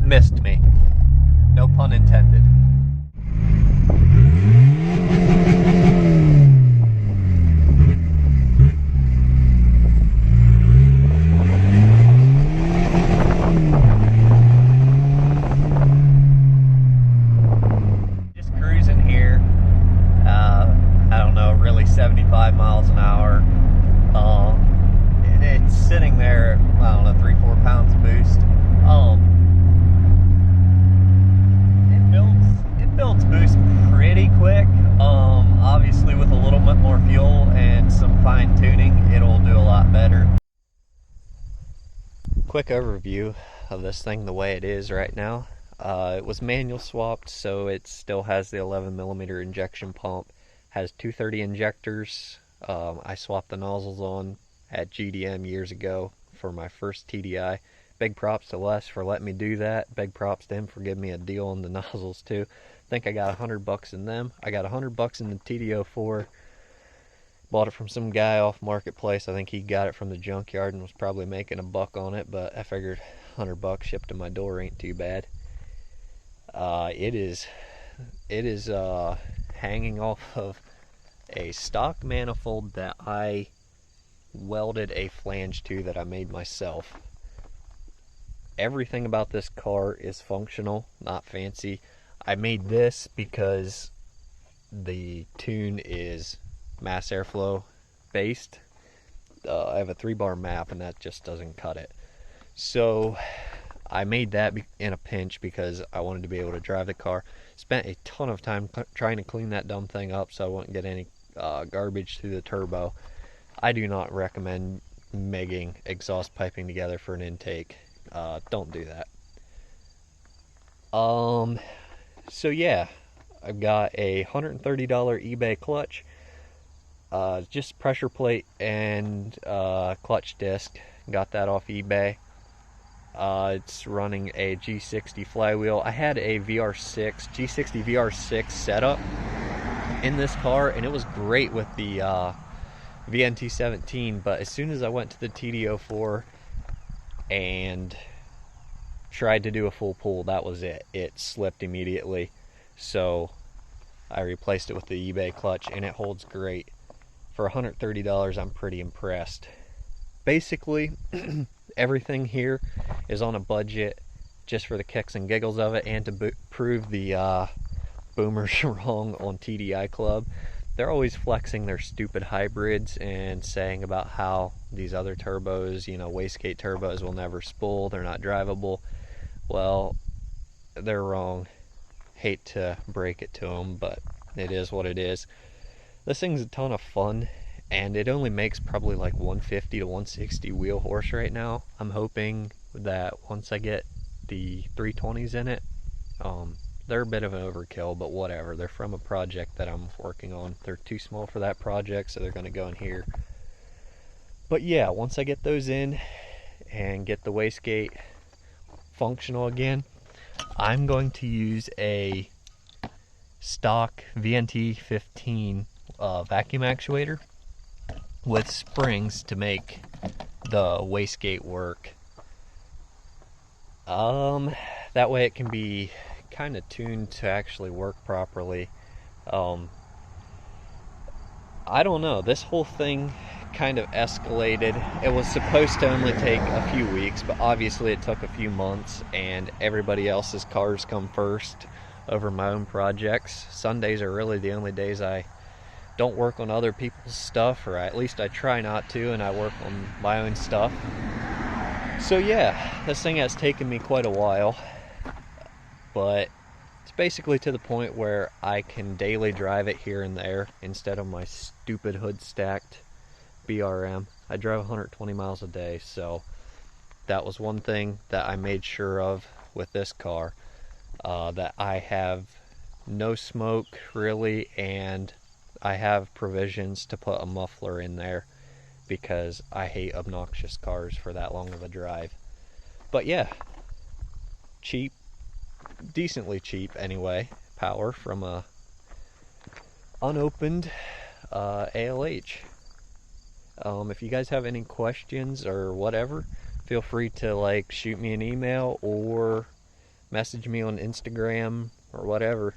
missed me. No pun intended. Just cruising here. I don't know, really 75 miles an hour. It's sitting there, I don't know, 3-4 pounds boost. It builds boost pretty quick. Obviously with a little bit more fuel and some fine tuning, it'll do a lot better. Quick overview of this thing the way it is right now. It was manual swapped, so it still has the 11mm injection pump. Has 230 injectors. I swapped the nozzles on at GDM years ago for my first TDI. Big props to Les for letting me do that. Big props to him for giving me a deal on the nozzles too. I think I got $100 in them. I got $100 in the TD04. Bought it from some guy off Marketplace. I think he got it from the junkyard and was probably making $1 on it, but I figured $100 shipped to my door ain't too bad. It is hanging off of a stock manifold that I welded a flange to that I made myself. Everything about this car is functional, not fancy. I made this because the tune is mass airflow based. I have a 3-bar map and that just doesn't cut it. So I made that in a pinch because I wanted to be able to drive the car. Spent a ton of time trying to clean that dumb thing up so I wouldn't get any garbage through the turbo. I do not recommend megging exhaust piping together for an intake. Don't do that. So yeah, I've got a $130 eBay clutch, just pressure plate and clutch disc. Got that off eBay. It's running a G60 flywheel. I had a G60 VR6 setup in this car, and it was great with the VNT17, but as soon as I went to the TD04 and tried to do a full pull, that was it. It slipped immediately, so I replaced it with the eBay clutch, and it holds great. For $130, I'm pretty impressed. Basically, everything here is on a budget just for the kicks and giggles of it, and to prove the boomers wrong on TDI Club. They're always flexing their stupid hybrids and saying about how these other turbos, Wastegate turbos, will never spool, they're not drivable. Well, they're wrong. Hate to break it to them, but it is what it is. This thing's a ton of fun, and it only makes probably like 150 to 160 wheel horse right now. I'm hoping that once I get the 320s in it, they're a bit of an overkill, but whatever. They're from a project that I'm working on. They're too small for that project, so they're going to go in here. But yeah, once I get those in and get the wastegate functional again, I'm going to use a stock VNT15 vacuum actuator with springs to make the wastegate work. That way it can be kind of tuned to actually work properly. I don't know, this whole thing kind of escalated. It was supposed to only take a few weeks, but obviously it took a few months, and everybody else's cars come first over my own projects. Sundays are really the only days I don't work on other people's stuff, or at least I try not to, and I work on my own stuff. So yeah, this thing has taken me quite a while, but it's basically to the point where I can daily drive it here and there instead of my stupid hood stacked BRM. I drive 120 miles a day, so that was one thing that I made sure of with this car, that I have no smoke really, and I have provisions to put a muffler in there because I hate obnoxious cars for that long of a drive. But yeah, cheap, decently cheap anyway, power from a unopened ALH. If you guys have any questions or whatever, feel free to shoot me an email or message me on Instagram or whatever.